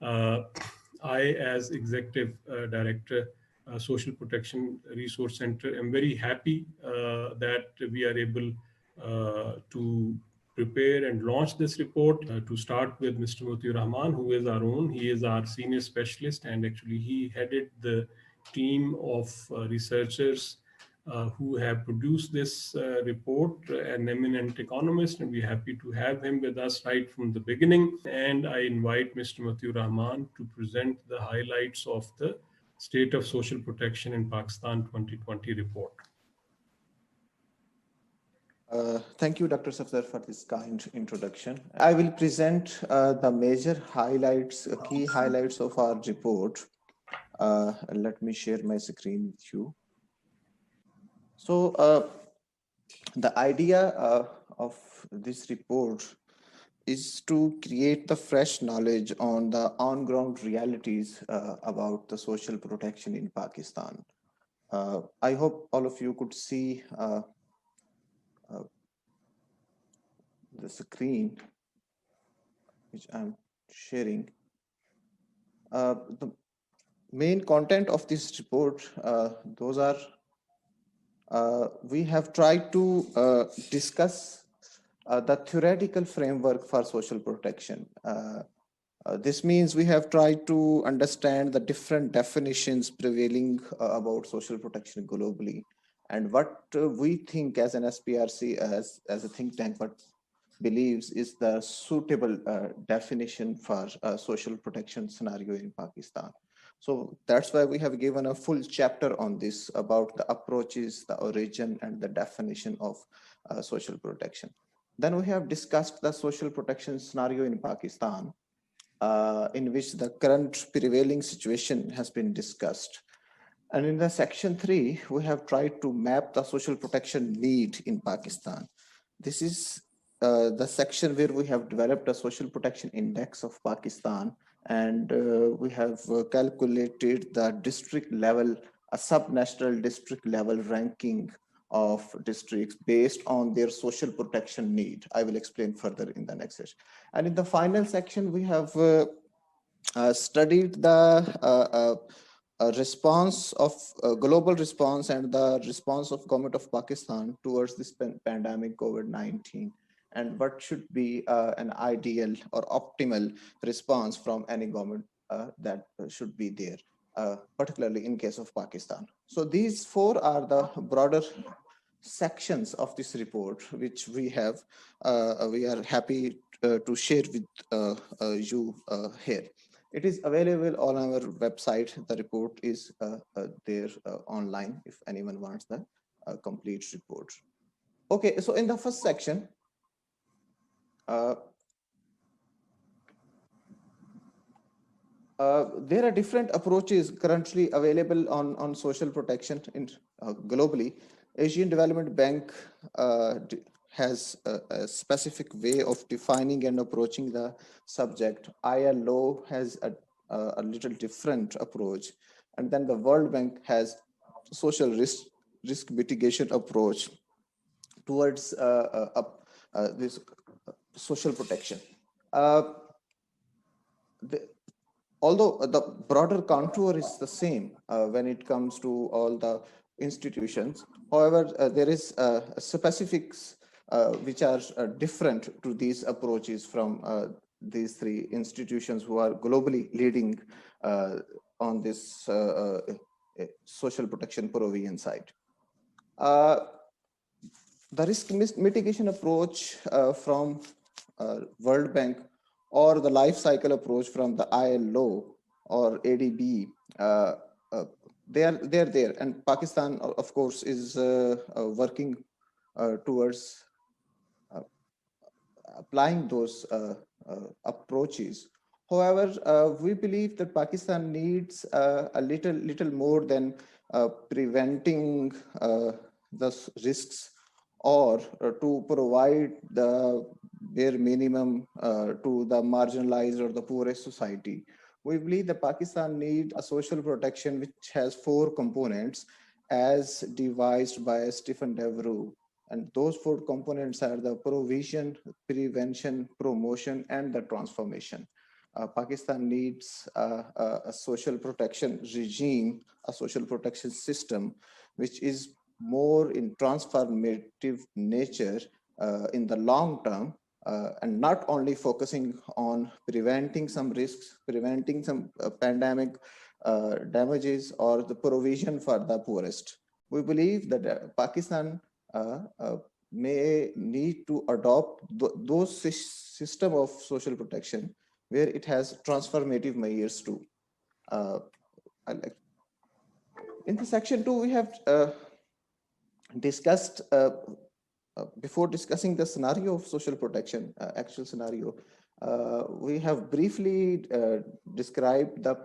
Uh, I, as Executive Director, Social Protection Resource Center, am very happy that we are able to prepare and launch this report. To start with Mr. Mutiur Rahman, who is our own. He is our senior specialist, and actually he headed the team of researchers who have produced this report, an eminent economist, and we're happy to have him with us right from the beginning. And I invite Mr. Matiur Rahman to present the highlights of the State of Social Protection in Pakistan 2020 report. Thank you, Dr. Safdar, for this kind introduction. I will present the major highlights, key highlights of our report. Let me share my screen with you. So the idea of this report is to create the fresh knowledge on the on-ground realities about the social protection in Pakistan. I hope all of you could see the screen which I'm sharing. The main content of this report, those are, we have tried to discuss the theoretical framework for social protection. This means we have tried to understand the different definitions prevailing about social protection globally, and what we think as an SPRC, as a think tank, what believes is the suitable definition for a social protection scenario in Pakistan. So that's why we have given a full chapter on this about the approaches, the origin, and the definition of social protection. Then we have discussed the social protection scenario in Pakistan, in which the current prevailing situation has been discussed. And in the section 3, we have tried to map the social protection need in Pakistan. This is the section where we have developed a social protection index of Pakistan, and we have calculated the district level, a sub-national district level ranking of districts based on their social protection need. I will explain further in the next session. And in the final section, we have studied the response of global response and the response of government of Pakistan towards this pandemic COVID-19, and what should be an ideal or optimal response from any government that should be there, particularly in case of Pakistan. So these 4 are the broader sections of this report, which we have, we are happy to share with you here. It is available on our website. The report is there online if anyone wants the complete report. Okay, so in the first section, there are different approaches currently available on social protection in globally. Asian Development Bank has a specific way of defining and approaching the subject. ILO has a little different approach, and then the World Bank has social risk mitigation approach towards this social protection. Although the broader contour is the same when it comes to all the institutions, however, there is specifics which are different to these approaches from these 3 institutions who are globally leading on this social protection provision side. The risk mitigation approach from World Bank, or the life cycle approach from the ILO or ADB, they are there, and Pakistan, of course, is working towards applying those approaches. However, we believe that Pakistan needs a little more than preventing the risks, or to provide the bare minimum to the marginalized or the poorest society. We believe that Pakistan needs a social protection which has 4 components as devised by Stephen Devereux. And those 4 components are the provision, prevention, promotion, and the transformation. Pakistan needs a social protection regime, a social protection system, which is more in transformative nature in the long term, and not only focusing on preventing some risks, preventing some pandemic damages or the provision for the poorest. We believe that Pakistan may need to adopt those system of social protection where it has transformative measures too. In the section 2, we have discussed, before discussing the scenario of social protection, actual scenario, we have briefly described the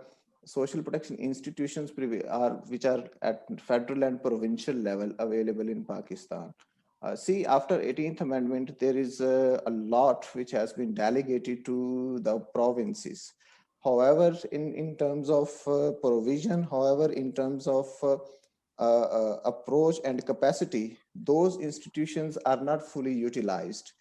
social protection institutions which are at federal and provincial level available in Pakistan. See, after 18th Amendment, there is a lot which has been delegated to the provinces. However, in terms of provision, however, in terms of approach and capacity, those institutions are not fully utilized.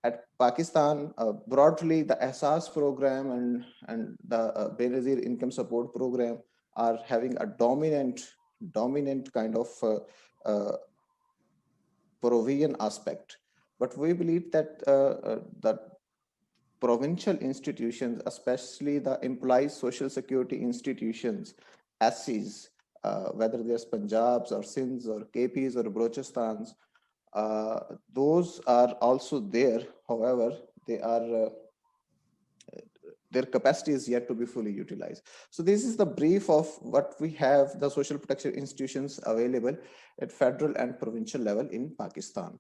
At Pakistan, broadly, the SPRC program and the Benazir income support program are having a dominant kind of provision aspect. But we believe that the provincial institutions, especially the employees social security institutions, SCs, whether there's Punjabs or Sindhs or KPs or Balochistan, those are also there. However, they are their capacity is yet to be fully utilized. So this is the brief of what we have, the social protection institutions available at federal and provincial level in Pakistan.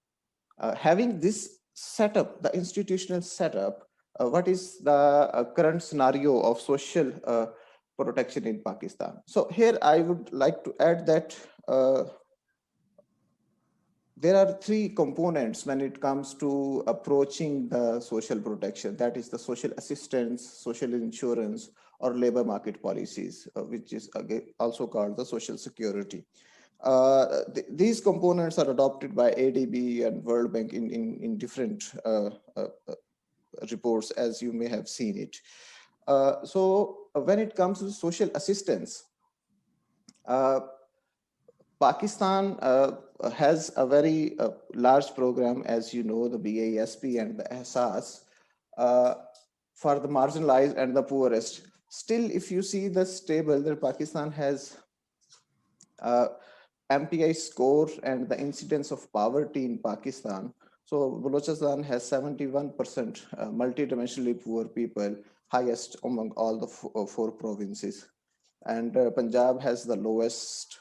Having this setup, the institutional setup, what is the current scenario of social protection in Pakistan? So here I would like to add that there are three components when it comes to approaching the social protection. That is the social assistance, social insurance, or labor market policies, which is also called the social security. These components are adopted by ADB and World Bank in different reports, as you may have seen it. So when it comes to social assistance, Pakistan has a very large program, as you know, the BASP and the SPRC, for the marginalized and the poorest. Still, if you see the table, that Pakistan has MPI score and the incidence of poverty in Pakistan. So Balochistan has 71% multi-dimensionally poor people, highest among all the four provinces. And Punjab has the lowest,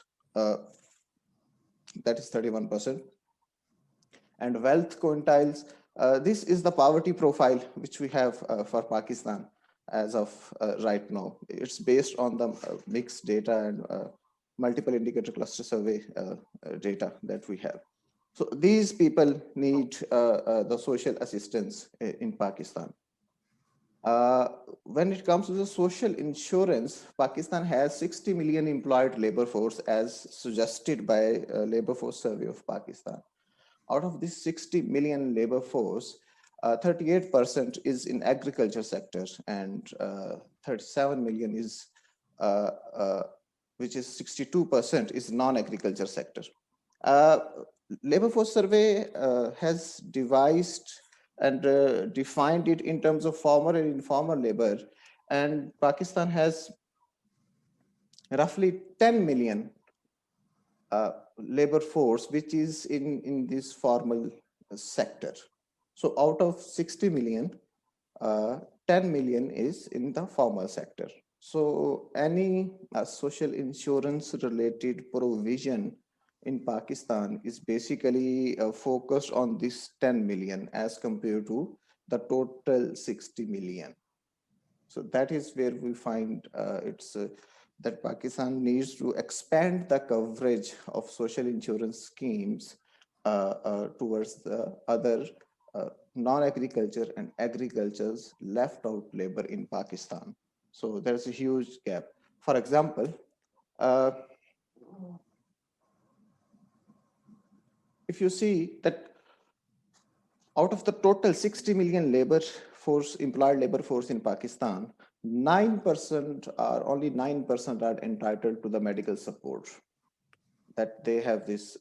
that is 31%. And wealth quintiles, this is the poverty profile which we have for Pakistan as of right now. It's based on the mixed data and multiple indicator cluster survey data that we have. So these people need the social assistance in Pakistan. When it comes to the social insurance, Pakistan has 60 million employed labor force as suggested by Labor Force Survey of Pakistan. Out of this 60 million labor force, 38% is in agriculture sector and 37 million is, which is 62% is non-agriculture sector. Labor Force Survey has devised and defined it in terms of formal and informal labor, and Pakistan has roughly 10 million labor force which is in this formal sector. So out of 60 million, 10 million is in the formal sector. So any social insurance related provision in Pakistan is basically focused on this 10 million as compared to the total 60 million. So that is where we find that Pakistan needs to expand the coverage of social insurance schemes towards the other non-agriculture and agriculture's left out labor in Pakistan. So there's a huge gap. For example, if you see that out of the total 60 million labor employed labor force in Pakistan, 9% are only 9% are entitled to the medical support. That they have this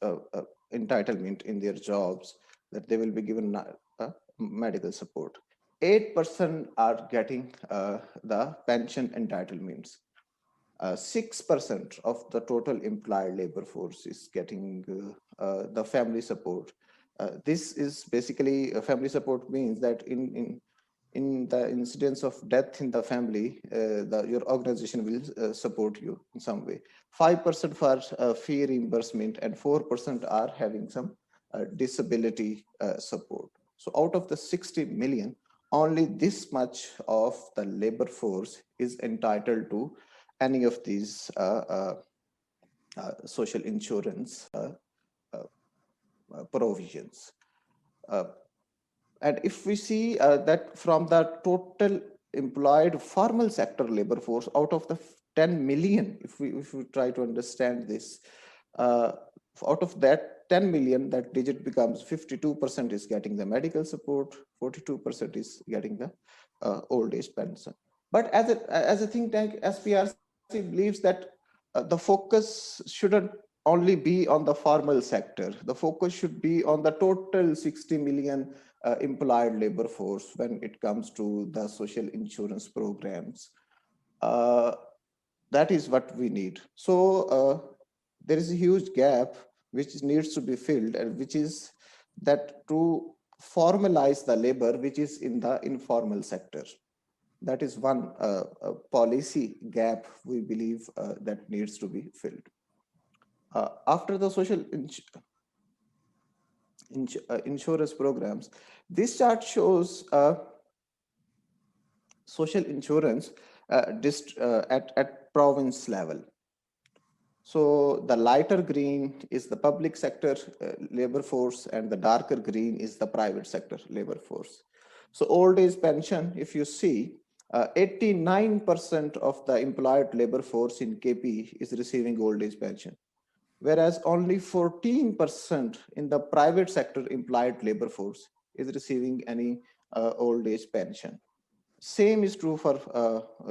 entitlement in their jobs, that they will be given medical support. 8% are getting the pension entitlements. 6% of the total employed labor force is getting the family support. This is basically family support means that in the incidence of death in the family, your organization will support you in some way. 5% for fee reimbursement, and 4% are having some disability support. So out of the 60 million, only this much of the labor force is entitled to any of these social insurance provisions. And if we see that from the total employed formal sector labor force, out of the 10 million, if we try to understand this, out of that 10 million, that digit becomes 52% is getting the medical support, 42% is getting the old age pension. But as a think tank, SPRC believes that the focus shouldn't only be on the formal sector. The focus should be on the total 60 million employed labor force when it comes to the social insurance programs. That is what we need. So there is a huge gap which needs to be filled, and which is that to formalize the labor which is in the informal sector. That is one policy gap we believe that needs to be filled. After the social insurance programs, this chart shows social insurance at province level. So the lighter green is the public sector labor force, and the darker green is the private sector labor force. So old age pension, if you see, 89% of the employed labor force in KP is receiving old age pension, whereas only 14% in the private sector employed labor force is receiving any old age pension. Same is true for,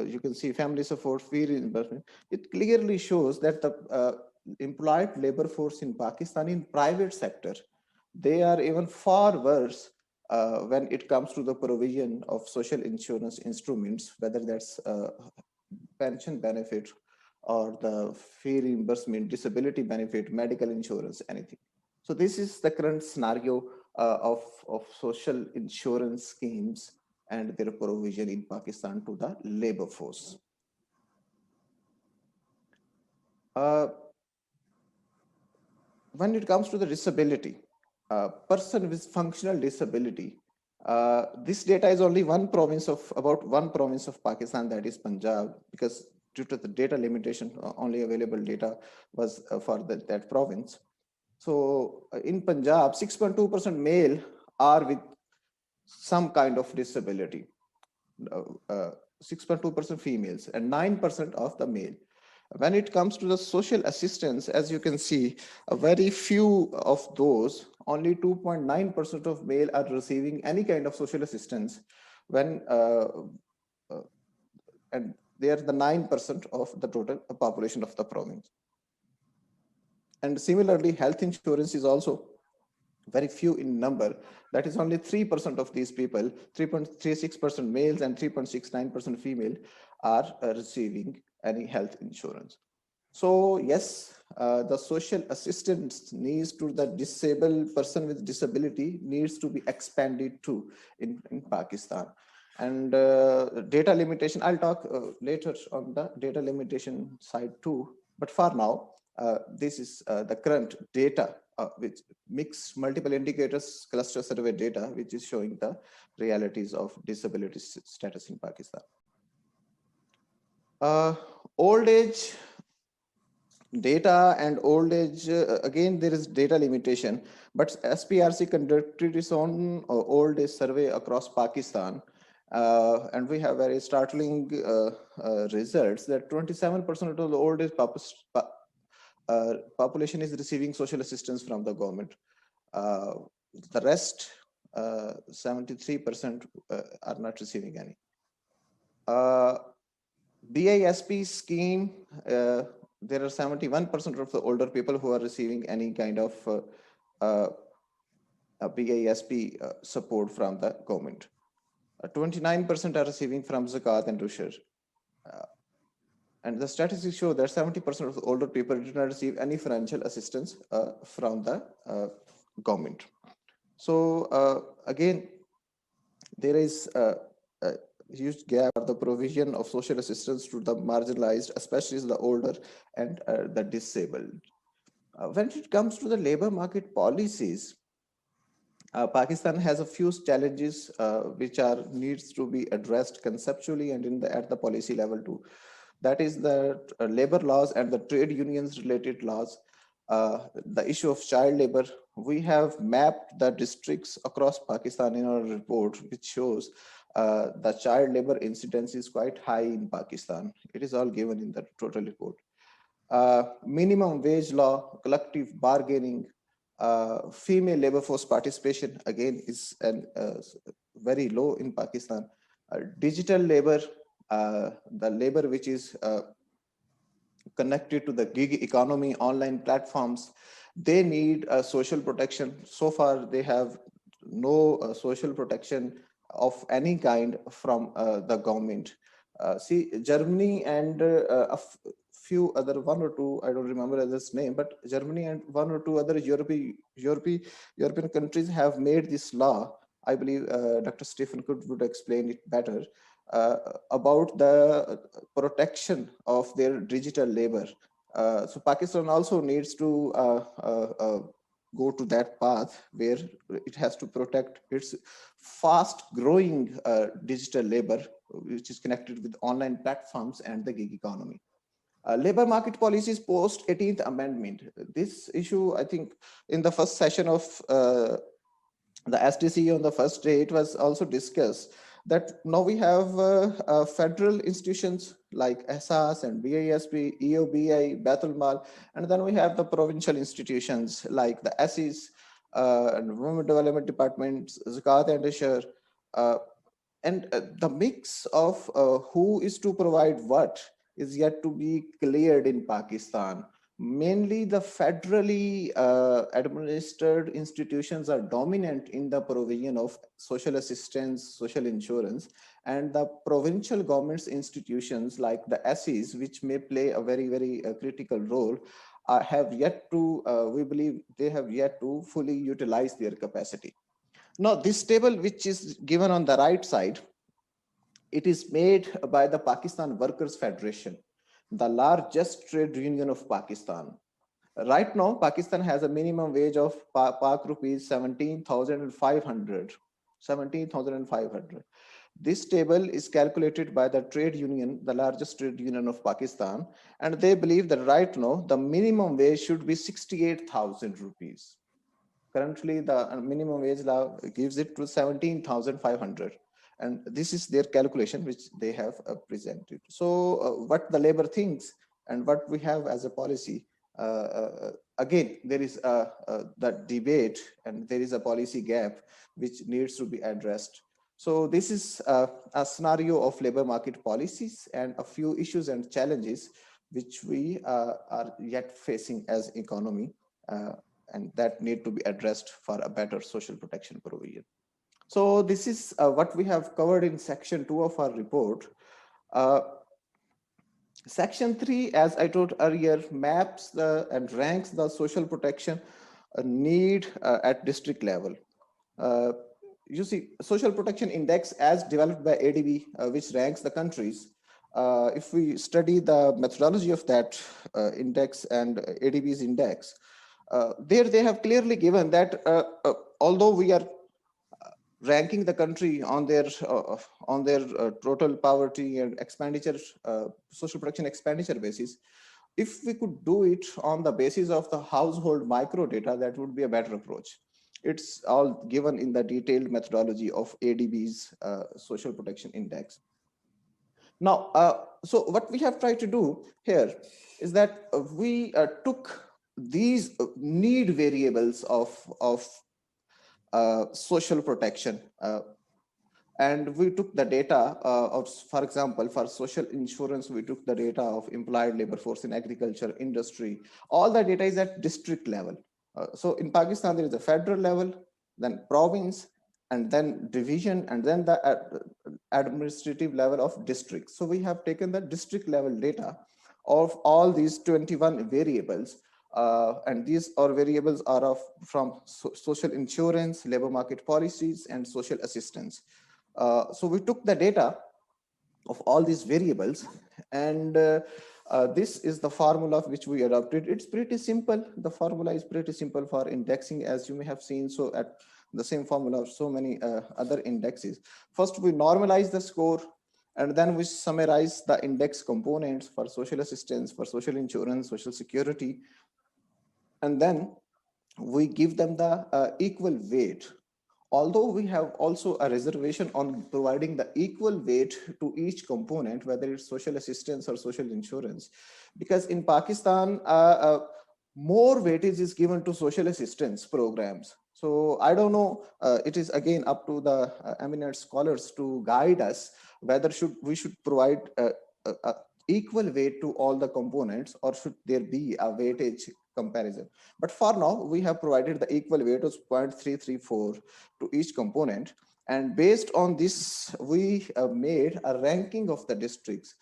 you can see family support, fee reimbursement. It clearly shows that the employed labor force in Pakistan in private sector, they are even far worse when it comes to the provision of social insurance instruments, whether that's pension benefit or the fee reimbursement, disability benefit, medical insurance, anything. So this is the current scenario of social insurance schemes and their provision in Pakistan to the labor force. When it comes to the disability, person with functional disability, this data is only about one province of Pakistan, that is Punjab, because due to the data limitation, only available data was for that province. So in Punjab, 6.2% male are with some kind of disability, 6.2% females, and 9% of the male. When it comes to the social assistance, as you can see, a very few of those, only 2.9% of male are receiving any kind of social assistance, when and they are the 9% of the total population of the province. And similarly, health insurance is also very few in number. That is only 3% of these people, 3.36% males and 3.69% female are receiving any health insurance. So yes, the social assistance needs to the disabled person with disability needs to be expanded too in Pakistan. And data limitation, I'll talk later on the data limitation side too. But for now, this is the current data, which mixed multiple indicators cluster survey data, which is showing the realities of disability status in Pakistan. Old age data and old age, again, there is data limitation, but SPRC conducted its own old age survey across Pakistan. And we have very startling results that 27% of the old age population is receiving social assistance from the government. The rest, 73% are not receiving any. BISP scheme, there are 71% of the older people who are receiving any kind of BISP support from the government. 29% are receiving from zakat and 𝘧𝑒𝑟. And the statistics show that 70% of the older people did not receive any financial assistance from the government. So again, there is a huge gap for the provision of social assistance to the marginalized, especially the older and the disabled. When it comes to the labor market policies, Pakistan has a few challenges which needs to be addressed conceptually and at the policy level too. That is the labor laws and the trade unions related laws. The issue of child labor, we have mapped the districts across Pakistan in our report, which shows the child labor incidence is quite high in Pakistan. It is all given in the total report. Minimum wage law, collective bargaining, female labor force participation again is very low in Pakistan. Digital labor, the labor which is connected to the gig economy, online platforms, they need social protection. So far, they have no social protection of any kind from the government. See, Germany and a few other, one or two, I don't remember this name, but Germany and one or two other European countries have made this law. I believe Dr. Stephen would explain it better. About the protection of their digital labor. So Pakistan also needs to go to that path where it has to protect its fast growing digital labor, which is connected with online platforms and the gig economy. Labor market policies post 18th Amendment. This issue, I think, in the first session of the SDC on the first day, it was also discussed that now we have federal institutions like SAS and BISP, EOBI, Baitul-Mal, and then we have the provincial institutions like the SEs and Women Development Departments, zakat and 𝘧𝑒𝑟, and the mix of who is to provide what is yet to be cleared in Pakistan. Mainly the federally administered institutions are dominant in the provision of social assistance, social insurance, and the provincial government's institutions like the SEs, which may play a very, very critical role, have yet to, we believe they have yet to fully utilize their capacity. Now, this table, which is given on the right side, it is made by the Pakistan Workers Federation, the largest trade union of Pakistan. Right now, Pakistan has a minimum wage of Pak rupees 17,500. 17,500. This table is calculated by the trade union, the largest trade union of Pakistan, and they believe that right now the minimum wage should be 68,000 rupees. Currently, the minimum wage law gives it to 17,500. And this is their calculation, which they have presented. So what the labor thinks and what we have as a policy, again, there is that debate and there is a policy gap which needs to be addressed. So this is a scenario of labor market policies and a few issues and challenges which we are yet facing as economy and that need to be addressed for a better social protection provision. So this is what we have covered in section 2 of our report. Section 3, as I told earlier, maps and ranks the social protection need at district level. You see, social protection index as developed by ADB, which ranks the countries. If we study the methodology of that index and ADB's index, there they have clearly given that although we are ranking the country on their total poverty and expenditure, social protection expenditure basis, if we could do it on the basis of the household micro data, that would be a better approach. It's all given in the detailed methodology of ADB's social protection index. Now, so what we have tried to do here is that we took these need variables of social protection. And we took the data of, for example, for social insurance, we took the data of implied labor force in agriculture, industry. All the data is at district level. So in Pakistan, there is a federal level, then province, and then division, and then the administrative level of district. So we have taken the district level data of all these 21 variables. And these are variables are from social insurance, labor market policies, and social assistance. So we took the data of all these variables, and this is the formula which we adopted. It's pretty simple. The formula is pretty simple for indexing, as you may have seen. So at the same formula of so many other indexes. First, we normalize the score, and then we summarize the index components for social assistance, for social insurance, social security, and then we give them the equal weight. Although we have also a reservation on providing the equal weight to each component, whether it's social assistance or social insurance, because in Pakistan, more weightage is given to social assistance programs. So I don't know, it is again up to the eminent scholars to guide us whether we should provide equal weight to all the components, or should there be a weightage comparison. But for now, we have provided the equal weight of 0.334 to each component. And based on this, we made a ranking of the districts,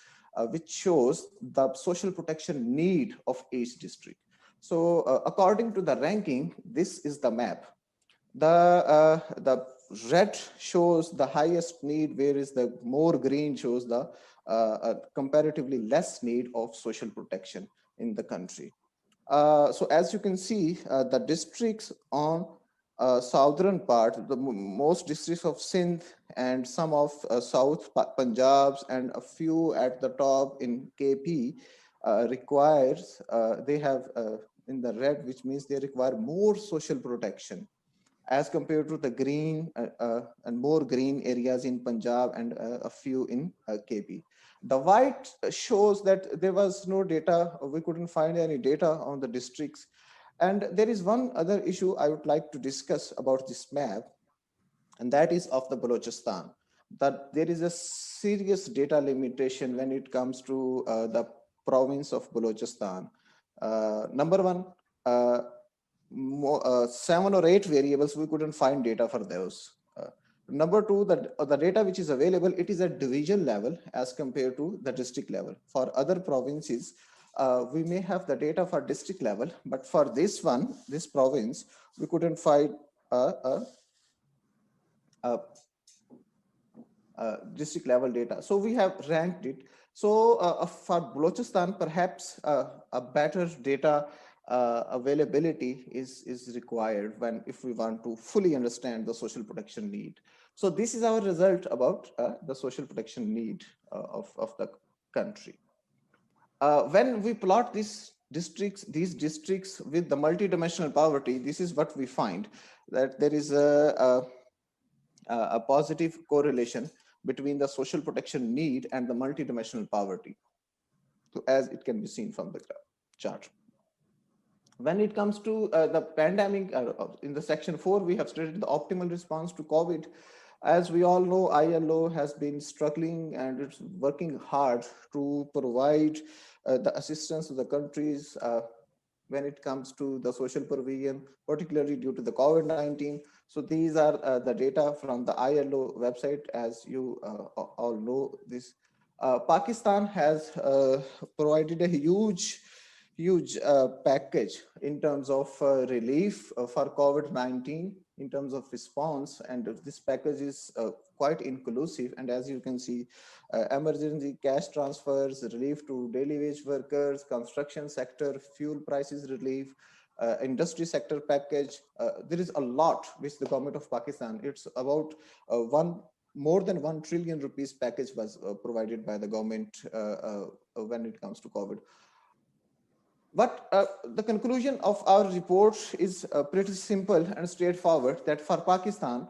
which shows the social protection need of each district. So according to the ranking, this is the map. The red shows the highest need, whereas the more green shows the comparatively less need of social protection in the country. So as you can see, the districts on southern part, the most districts of Sindh and some of South Punjabs and a few at the top in KP requires, they have in the red, which means they require more social protection as compared to the green and more green areas in Punjab and a few in KP. The white shows that there was no data, we couldn't find any data on the districts. And there is one other issue I would like to discuss about this map, and that is of the Balochistan, that there is a serious data limitation when it comes to the province of Balochistan. Number one, 7 or 8 variables, we couldn't find data for those. Number two, the data which is available, it is at division level as compared to the district level. For other provinces, we may have the data for district level, but for this one, this province, we couldn't find district level data. So we have ranked it. So for Balochistan, perhaps a better data availability is required if we want to fully understand the social protection need. So this is our result about the social protection need of the country. When we plot these districts with the multidimensional poverty, this is what we find, that there is a positive correlation between the social protection need and the multidimensional poverty, so as it can be seen from the chart. When it comes to the pandemic, in the section 4, we have studied the optimal response to COVID. As we all know, ILO has been struggling and it's working hard to provide the assistance to the countries when it comes to the social provision, particularly due to the COVID-19. So these are the data from the ILO website, as you all know this. Pakistan has provided a huge package in terms of relief for COVID-19, in terms of response, and this package is quite inclusive. And as you can see, emergency cash transfers, relief to daily wage workers, construction sector, fuel prices relief, industry sector package. There is a lot which the government of Pakistan, it's about more than 1 trillion rupees package was provided by the government when it comes to COVID. But the conclusion of our report is pretty simple and straightforward, that for Pakistan,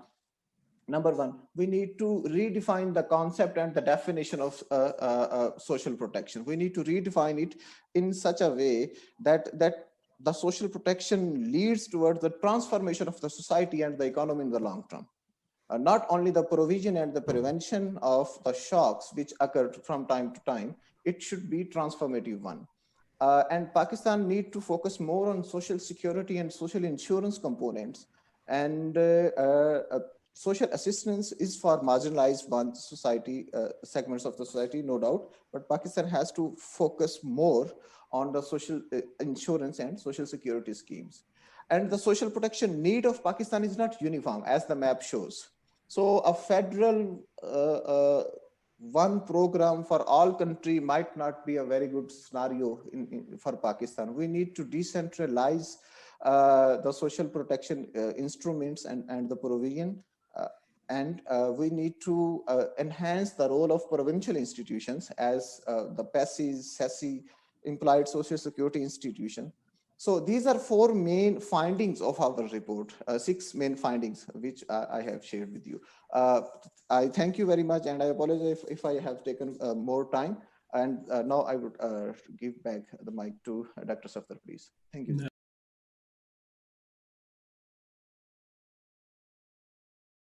number one, we need to redefine the concept and the definition of social protection. We need to redefine it in such a way that the social protection leads towards the transformation of the society and the economy in the long term. Not only the provision and the prevention of the shocks which occurred from time to time, it should be transformative one. And Pakistan need to focus more on social security and social insurance components. And social assistance is for marginalized one society, segments of the society, no doubt, but Pakistan has to focus more on the social insurance and social security schemes. And the social protection need of Pakistan is not uniform, as the map shows. So a federal one program for all country might not be a very good scenario for Pakistan. We need to decentralize the social protection instruments and the provision. And we need to enhance the role of provincial institutions as the PESIs, SESI, Implied Social Security Institution. So these are 4 main findings of our report, 6 main findings, which I have shared with you. I thank you very much, and I apologize if I have taken more time. And now I would give back the mic to Dr. Safdar, please. Thank you.